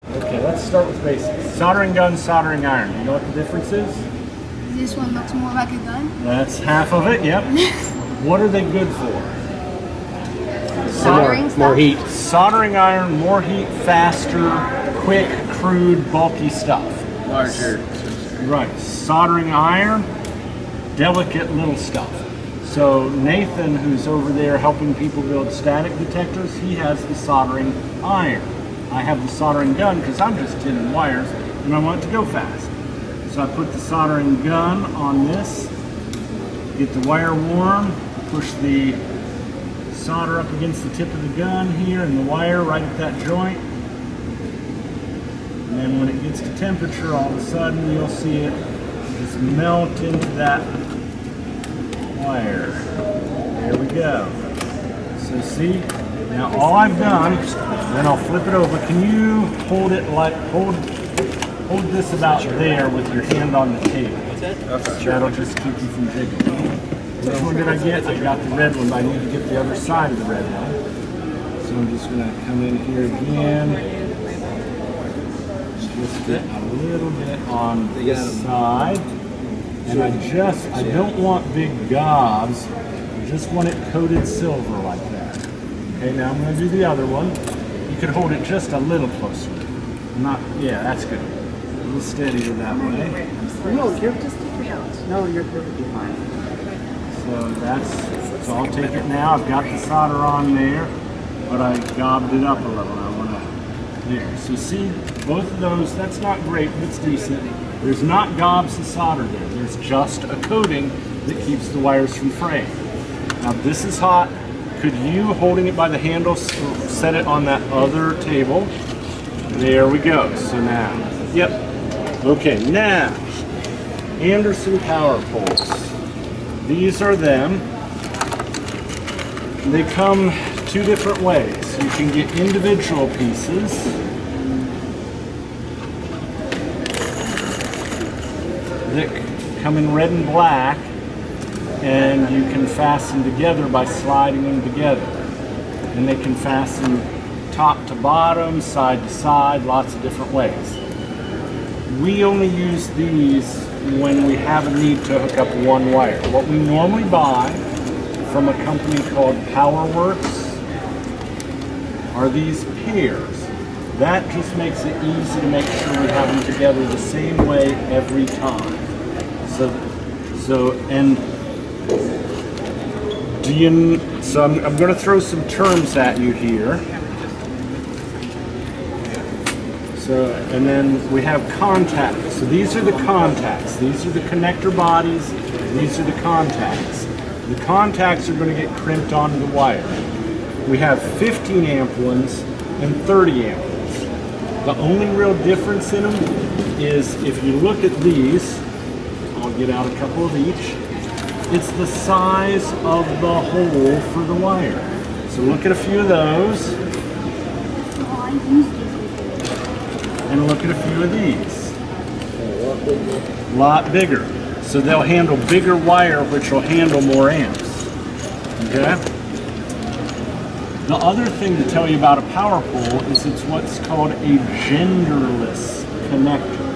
Okay, let's start with basics. Soldering gun, soldering iron. Do you know what the difference is? This one looks more like a gun. That's half of it, yep. What are they good for? Soldering stuff? More heat. Soldering iron, more heat, faster, quick, crude, bulky stuff. Larger. Right. Soldering iron, delicate little stuff. So Nathan, who's over there helping people build static detectors, he has the soldering iron. I have the soldering gun because I'm just tinning wires and I want it to go fast. So I put the soldering gun on this, get the wire warm, push the solder up against the tip of the gun here and the wire right at that joint. And then when it gets to temperature, all of a sudden you'll see it just melt into that wire. There we go. So see, now all I've done, then I'll flip it over. Can you hold it like, hold this about there with your hand on the table. That'll just keep you from jiggling. Which one did I get? I got the red one, but I need to get the other side of the red one. So I'm just going to come in here again. Just get a little bit on this side. And I don't want big gobs. I just want it coated silver like that. Okay, now I'm going to do the other one. You could hold it just a little closer. Yeah, that's good. A little steadier that way. No, you're just no, you're perfectly fine. So so I'll take it now. I've got the solder on there, but I gobbed it up a little. I want to there. So see, both of those, that's not great, but it's decent. There's not gobs of solder there. There's just a coating that keeps the wires from fraying. Now this is hot. Could you, holding it by the handle, set it on that other table? There we go. So now, yep. Okay, now, Anderson power poles. These are them. They come two different ways. You can get individual pieces. That come in red and black, and you can fasten together by sliding them together. And they can fasten top to bottom, side to side, lots of different ways. We only use these when we have a need to hook up one wire. What we normally buy from a company called PowerWorks are these pairs. That just makes it easy to make sure we have them together the same way every time. So I'm going to throw some terms at you here. So, and then we have contacts. So these are the contacts. These are the connector bodies. These are the contacts. The contacts are going to get crimped onto the wire. We have 15 amp ones and 30 amp ones. The only real difference in them is if you look at these, I'll get out a couple of each. It's the size of the hole for the wire. So look at a few of those. And look at a few of these. A lot bigger. So they'll handle bigger wire, which will handle more amps. Okay? The other thing to tell you about a power pole is it's what's called a genderless connector.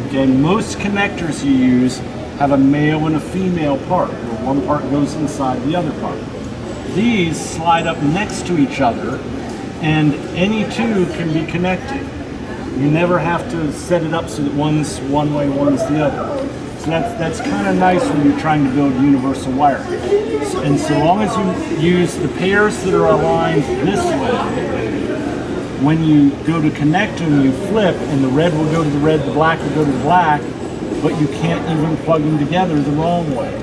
Okay, most connectors you use have a male and a female part, where one part goes inside the other part. These slide up next to each other, and any two can be connected. You never have to set it up so that one's one way, one's the other. So that's kind of nice when you're trying to build universal wiring. And so long as you use the pairs that are aligned this way, when you go to connect them, you flip, and the red will go to the red, the black will go to the black, but you can't even plug them together the wrong way.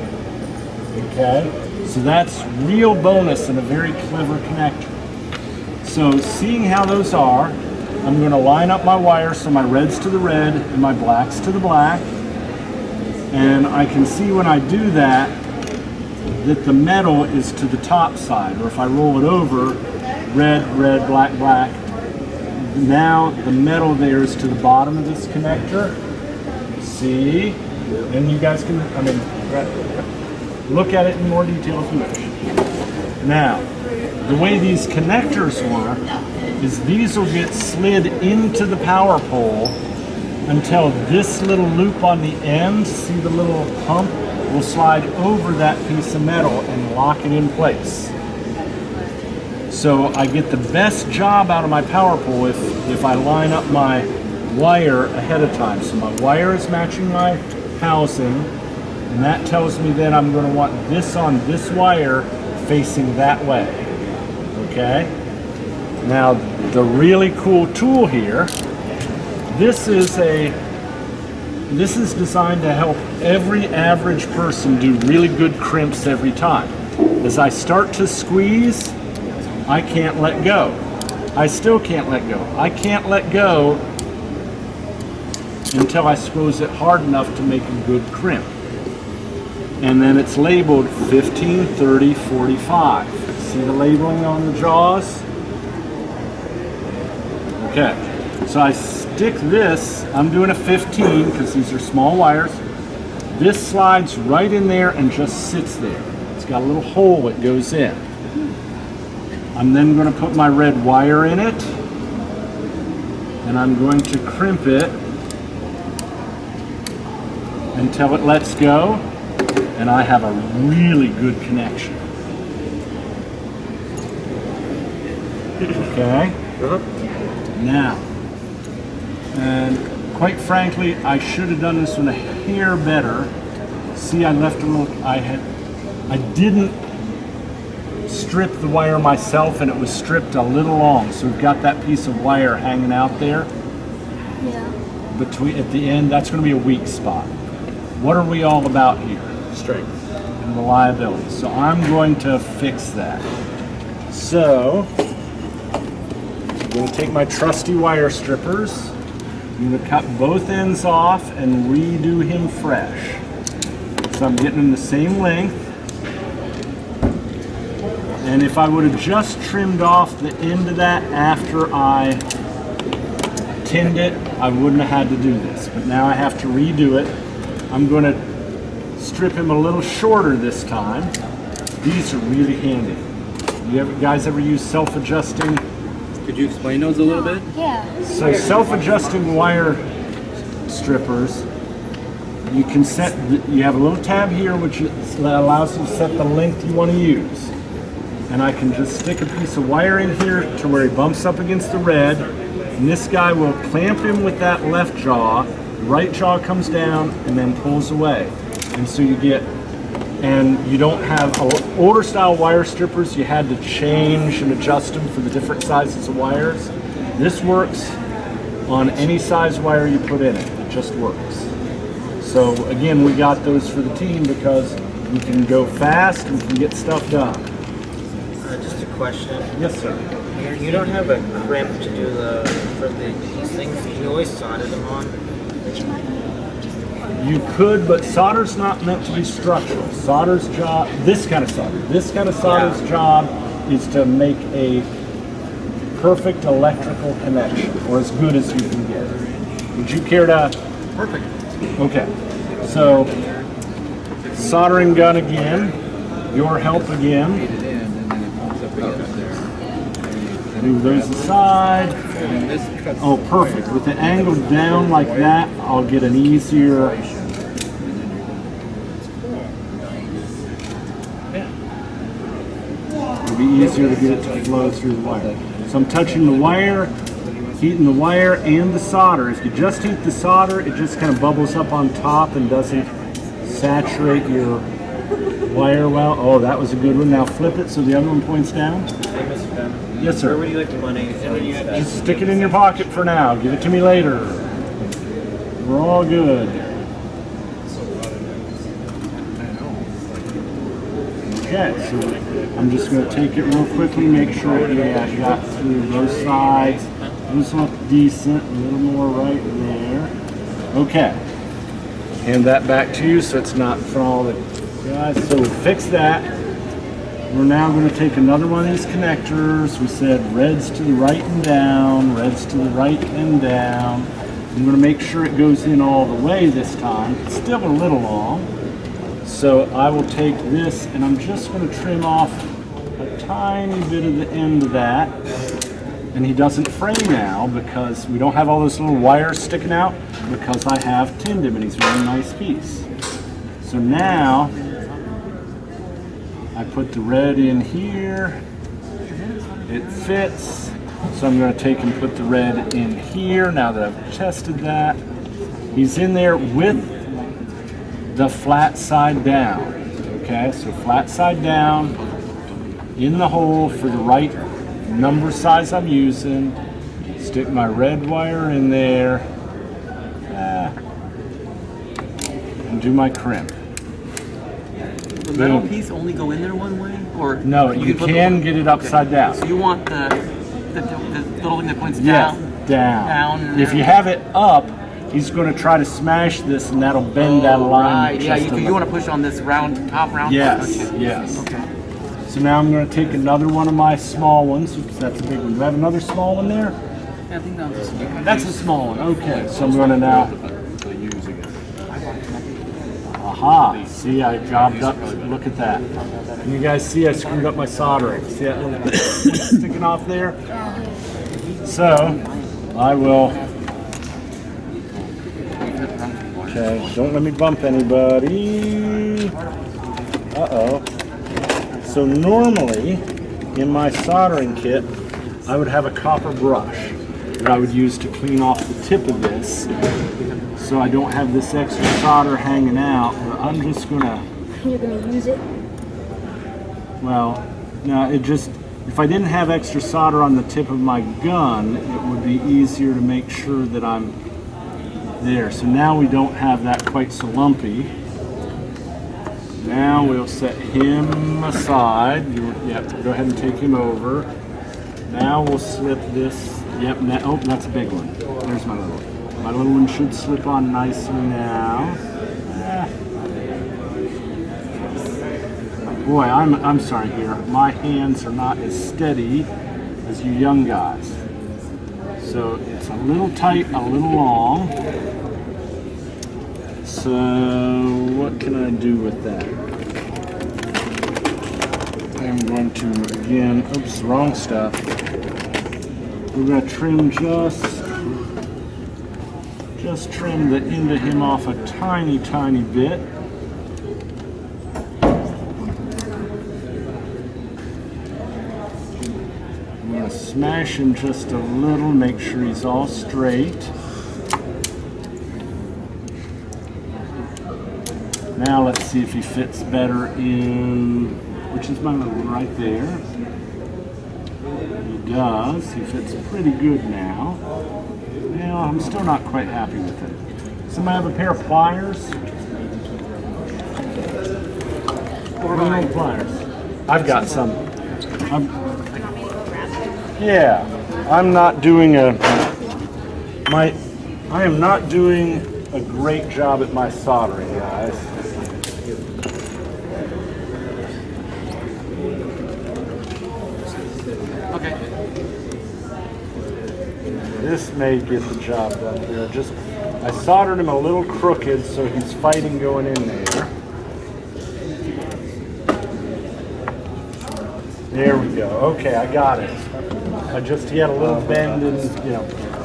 Okay? So that's real bonus and a very clever connector. So seeing how those are, I'm going to line up my wires so my red's to the red and my black's to the black. And I can see when I do that, that the metal is to the top side. Or if I roll it over, red, red, black, black. Now the metal there is to the bottom of this connector. See? And you guys can, look at it in more detail if you wish. Now, the way these connectors work is these will get slid into the power pole until this little loop on the end, see the little pump, will slide over that piece of metal and lock it in place. So I get the best job out of my power pole if I line up my wire ahead of time. So my wire is matching my housing, and that tells me then I'm going to want this on this wire facing that way. Okay? Now the really cool tool here, this is designed to help every average person do really good crimps every time. As I start to squeeze, I can't let go. I still can't let go. I can't let go until I squeeze it hard enough to make a good crimp. And then it's labeled 15, 30, 45. See the labeling on the jaws? Okay, so I stick this, I'm doing a 15 because these are small wires. This slides right in there and just sits there. It's got a little hole that goes in. I'm then going to put my red wire in it, and I'm going to crimp it until it lets go, and I have a really good connection. Okay? Now, and quite frankly, I should have done this one a hair better. See, I left a little, I didn't strip the wire myself, and it was stripped a little long, so we've got that piece of wire hanging out there. Yeah. Between at the end, that's going to be a weak spot. What are we all about here? Strength. And reliability. So I'm going to fix that. So I'm going to take my trusty wire strippers. I'm going to cut both ends off and redo him fresh. So I'm getting them the same length. And if I would have just trimmed off the end of that after I tinned it, I wouldn't have had to do this. But now I have to redo it. I'm going to strip him a little shorter this time. These are really handy. You guys ever use self-adjusting? Could you explain those a little bit? Yeah. So self-adjusting wire strippers, you can set, you have a little tab here which allows you to set the length you want to use. And I can just stick a piece of wire in here to where he bumps up against the red, and this guy will clamp him with that left jaw, the right jaw comes down and then pulls away. And so you get, and you don't have, older style wire strippers, you had to change and adjust them for the different sizes of wires. This works on any size wire you put in it, it just works. So again, we got those for the team because we can go fast and we can get stuff done. Just a question. Yes, sir. You don't have a crimp to do these things. Can you always solder them on? You could, but solder's not meant to be structural. Solder's job, this kind of solder's job is to make a perfect electrical connection, or as good as you can get. Would you care to? Perfect. Okay. So, soldering gun again. Your help again. Move those aside. Oh, perfect. With the angle down like that, I'll get an easier. It'll be easier to get it to flow through the wire. So I'm touching the wire, heating the wire and the solder. If you just heat the solder, it just kind of bubbles up on top and doesn't saturate your wire well. Oh, that was a good one. Now flip it so the other one points down. Yes, sir. Where would you like the money? Just stick it in your pocket for now. Give it to me later. We're all good. Okay, so I'm just going to take it real quickly, make sure I got through both sides. Those look decent. A little more right there. Okay. Hand that back to you so it's not for all the guys. So we fix that. We're now going to take another one of these connectors. We said reds to the right and down, reds to the right and down. I'm going to make sure it goes in all the way this time. It's still a little long. So I will take this and I'm just going to trim off a tiny bit of the end of that. And he doesn't fray now because we don't have all those little wires sticking out because I have tinned him and he's a very nice piece. So now I put the red in here. It fits. So I'm going to take and put the red in here now that I've tested that. He's in there with the flat side down. Okay, so flat side down in the hole for the right number size I'm using. Stick my red wire in there and do my crimp. Does the metal piece only go in there one way, or no? You can get it upside down. So you want the little thing that points Yes, down. down. If you have it up, he's going to try to smash this, and that'll bend that line. Right. Yeah, you want to push on this top round. Yes. Part, don't you? Yes. Okay. So now I'm going to take another one of my small ones because that's a big one. Do I have another small one there? Yeah, I think That's a small one. Okay, so I'm going to now. Aha! See, I jobbed up. Look at that. And you guys see, I screwed up my soldering. See that little bit sticking off there? So I will. Okay, don't let me bump anybody. Uh-oh. So normally, in my soldering kit, I would have a copper brush that I would use to clean off the tip of this, so I don't have this extra solder hanging out. But I'm just gonna. You're gonna use it? Well, no, if I didn't have extra solder on the tip of my gun, it would be easier to make sure that I'm there. So now we don't have that quite so lumpy. Now we'll set him aside. Yep, go ahead and take him over. Now we'll slip this. Yep, oh, that's a big one. There's my little one. My little one should slip on nicely now. Boy, I'm sorry here. My hands are not as steady as you young guys. So it's a little tight, a little long. So what can I do with that? I'm going to, again, oops, wrong stuff. We're going to trim just trim the end of him off a tiny, tiny bit. I'm going to smash him just a little, make sure he's all straight. Now let's see if he fits better in, which is my little one right there. He does. He fits pretty good now. Well, I'm still not quite happy with it. Somebody have a pair of pliers? Or pliers? I've got some. I'm not doing I am not doing a great job at my soldering, guys. Okay. This may get the job done here. I soldered him a little crooked, so he's fighting going in there. There we go. Okay, I got it. He had a little bend and,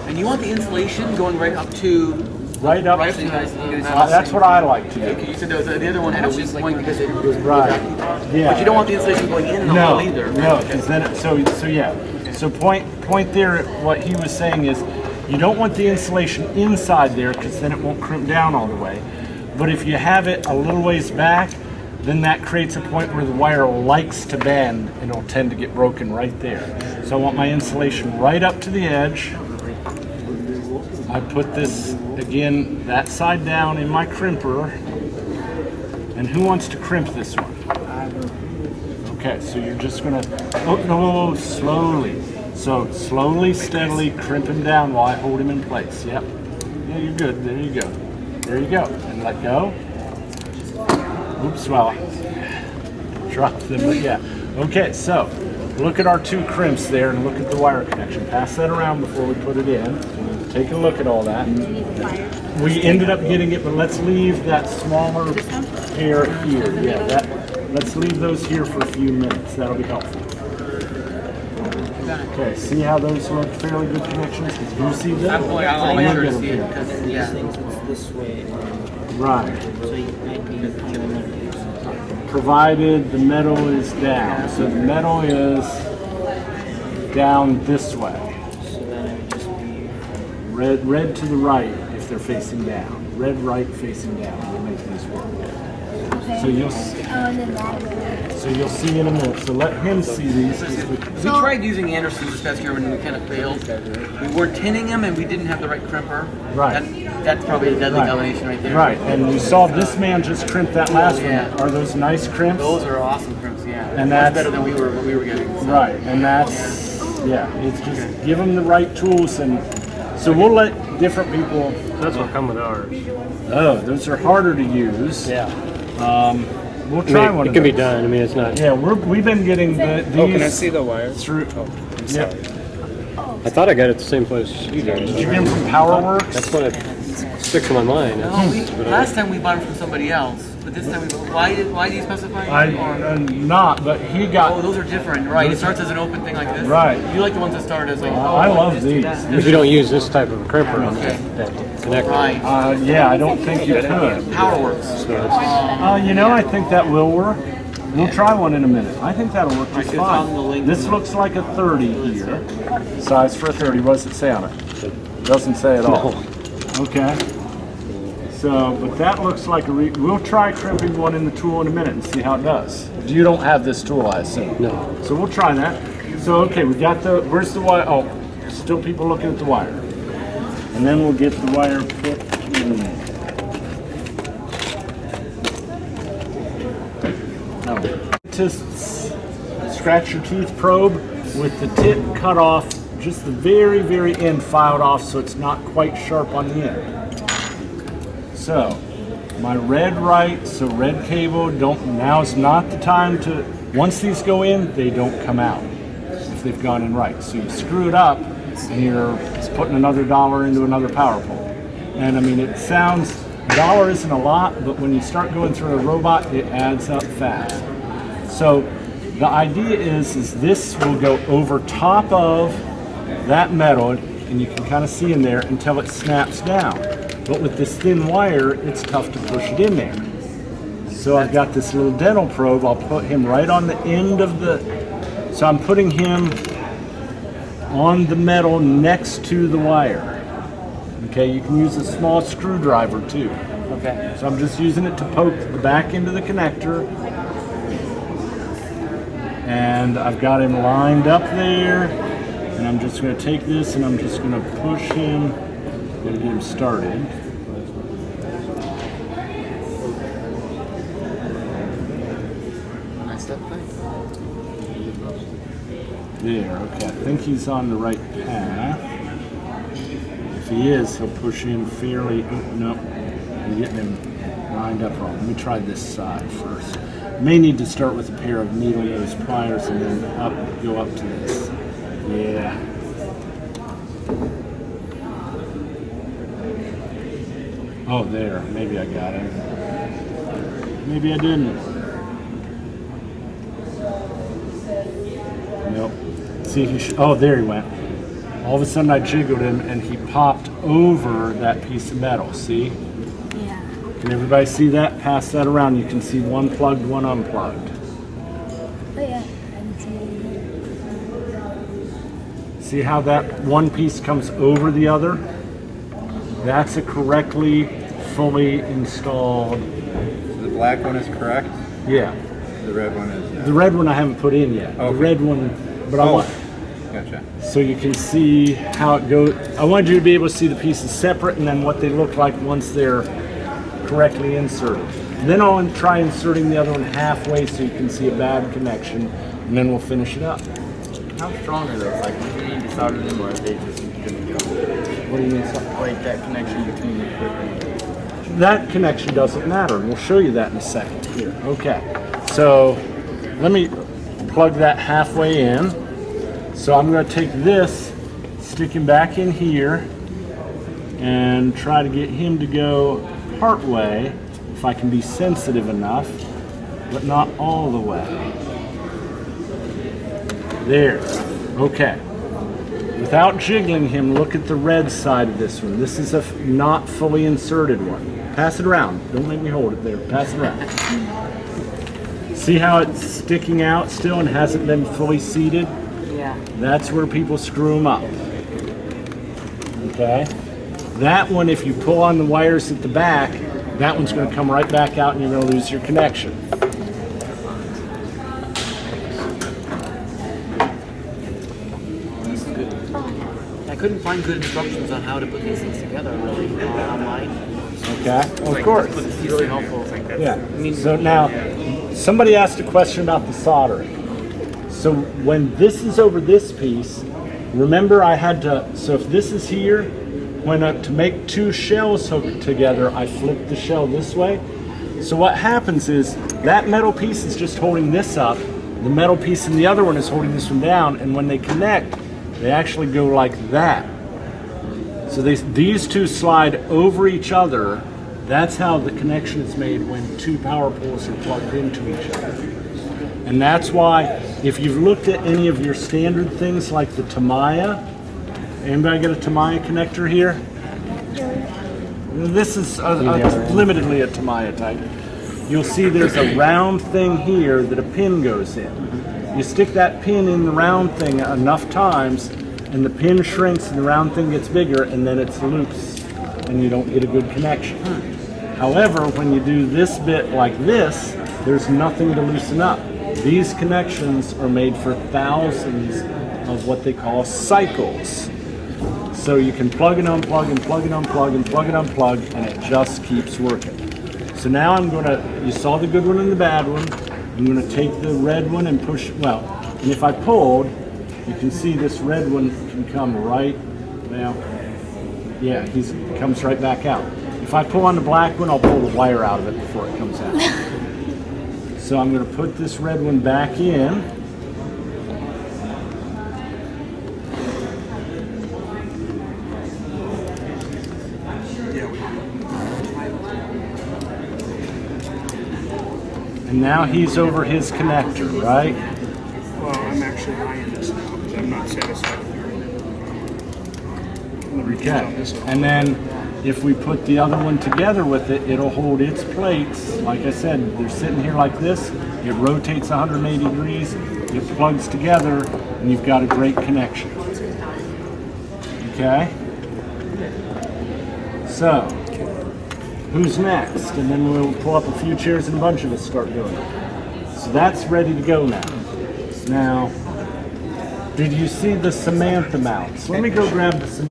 And you want the insulation going right up to right up right to, you guys that's what I like to do. Okay, you said the other one had a weak point because it Right. Yeah. But you don't want the insulation going in the hole either. No, because then So point there. What he was saying is, you don't want the insulation inside there because then it won't crimp down all the way. But if you have it a little ways back, then that creates a point where the wire likes to bend and it'll tend to get broken right there. So I want my insulation right up to the edge. I put this, again, that side down in my crimper. And who wants to crimp this one? Okay, so you're just gonna, no, slowly. So slowly, steadily crimp him down while I hold him in place. Yep. Yeah, you're good. There you go. There you go. And let go. Oops, well, dropped them, but yeah. Okay, so look at our two crimps there and look at the wire connection. Pass that around before we put it in. Take a look at all that. We ended up getting it, but let's leave that smaller pair here. Yeah, let's leave those here for a few minutes. That'll be helpful. got it. Okay, see how those look fairly good connections? Do you see that? I'll make sure to see it. 'Cause, These yeah. things, it's this way. Right. So you might be killing these. Provided the metal is down. So the metal is down this way. So then it would just be. Red to the right if they're facing down. Red right facing down. We'll make these work. Okay. So you'll And then that way. so you'll see in a minute. So let him see these. We tried using Andersons this past year when we kind of failed. We weren't tinning them and we didn't have the right crimper. Right. That's probably a deadly Right. combination right there. Right, and you saw this man just crimp that last Yeah. one. Are those nice crimps? Those are awesome crimps, yeah. And Much that's- better than what we were getting. So. Right, and that's, yeah, it's just give them the right tools, and so we'll let different people. That's what come with ours. Oh, those are harder to use. Yeah. We'll try one It of can be those. done. I mean, it's not. Yeah, we've been getting these. Oh, can I see the wires? Through. Yeah. I thought I got it at the same place you did. Did you get them from PowerWorks? That's what it sticks in my mind. No, last time we bought them from somebody else, but this time why do you specify? I'm not, but he Oh, got. those are different, right? It starts as an open thing like this. Right. You like the ones that start as like. I love these. If you don't use this type of crimper on Okay. that connector. Right. Yeah, I don't think you could. PowerWorks. You know, I think that will work. We'll try one in a minute. I think that'll work just could've found the fine. link. This looks like a 30 here. Size for a 30. What does it say on it? Doesn't say at all. Okay. So, but that looks like we'll try crimping one in the tool in a minute and see how it does. You don't have this tool, I assume. No. So we'll try that. So, okay, we got where's the wire? Oh, still people looking at the wire. And then we'll get the wire put in. To scratch your teeth probe with the tip cut off, just the very, very end filed off so it's not quite sharp on the end. So, my red right, so red cable, now's not the time to, once these go in, they don't come out if they've gone in right. So you screw it up and you're putting another dollar into another power pole. And I mean, it sounds, $1 isn't a lot, but when you start going through a robot, it adds up fast. So the idea is this will go over top of that metal, and you can kind of see in there until it snaps down. But with this thin wire, it's tough to push it in there. So I've got this little dental probe. I'll put him right on the end of so I'm putting him on the metal next to the wire. Okay, you can use a small screwdriver too. Okay. So I'm just using it to poke the back into the connector. And I've got him lined up there. And I'm just going to take this and I'm just going to push him. Going to get him started. Nice stuff, There, okay. I think he's on the right path. If he is, he'll push in fairly. Oh, no, I'm getting him lined up wrong. Let me try this side first. May need to start with a pair of needle nose pliers and then go up to this. Yeah. Oh, there. Maybe I got him. Maybe I didn't. Nope. See, oh, there he went. All of a sudden I jiggled him and he popped over that piece of metal. See? Yeah. Can everybody see that? Pass that around. You can see one plugged, one unplugged. Oh yeah. I can see. See how that one piece comes over the other? That's a correctly, fully installed. So the black one is correct. Yeah. The red one is. The red one I haven't put in yet. The Okay. red one, but I Oh. want, Gotcha. so you can see how it goes. I wanted you to be able to see the pieces separate and then what they look like once they're correctly inserted. Then I'll try inserting the other one halfway so you can see a bad connection, and then we'll finish it up. How strong are those? Like, do you need to solder them, or are they just gonna go? What do you mean? Like that connection between the equipment? That connection doesn't matter, and we'll show you that in a second. Here, okay. So let me plug that halfway in. So I'm going to take this, stick him back in here, and try to get him to go part way, if I can be sensitive enough, but not all the way. There. Okay. Without jiggling him, look at the red side of this one. This is a not fully inserted one. Pass it around. Don't make me hold it there. Pass it around. See how it's sticking out still and hasn't been fully seated? Yeah. That's where people screw them up. Okay? That one, if you pull on the wires at the back, that one's going to come right back out and you're going to lose your connection. I couldn't find good instructions on how to put these things together really online. Okay? Of course. But it's really helpful. Yeah. So now, somebody asked a question about the soldering. So when this is over this piece, remember I had to, so if this is here, when to make two shells hook together, I flip the shell this way. So what happens is that metal piece is just holding this up, the metal piece in the other one is holding this one down, and when they connect, they actually go like that. So these two slide over each other. That's how the connection is made when two power poles are plugged into each other. And that's why, if you've looked at any of your standard things like the Tamiya, anybody got a Tamiya connector here? This is limitedly a Tamiya type. You'll see there's a round thing here that a pin goes in. You stick that pin in the round thing enough times, and the pin shrinks and the round thing gets bigger, and then it's loose, and you don't get a good connection. However, when you do this bit like this, there's nothing to loosen up. These connections are made for thousands of what they call cycles. So you can plug and unplug and plug and unplug and plug and unplug, and it just keeps working. So now I'm gonna, you saw the good one and the bad one. I'm gonna take the red one and push, well, and if I pulled, you can see this red one can come right, well, yeah, he comes right back out. If I pull on the black one, I'll pull the wire out of it before it comes out. So I'm gonna put this red one back in. And now he's over his connector, right? Well, I'm actually buying this now because I'm not satisfied with your Okay. And then if we put the other one together with it, it'll hold its plates. Like I said, they're sitting here like this. It rotates 180 degrees. It plugs together, and you've got a great connection. Okay? So, who's next? And then we'll pull up a few chairs and a bunch of us start doing it. So that's ready to go now. Now, did you see the Samantha mounts? Let me go grab the Samantha.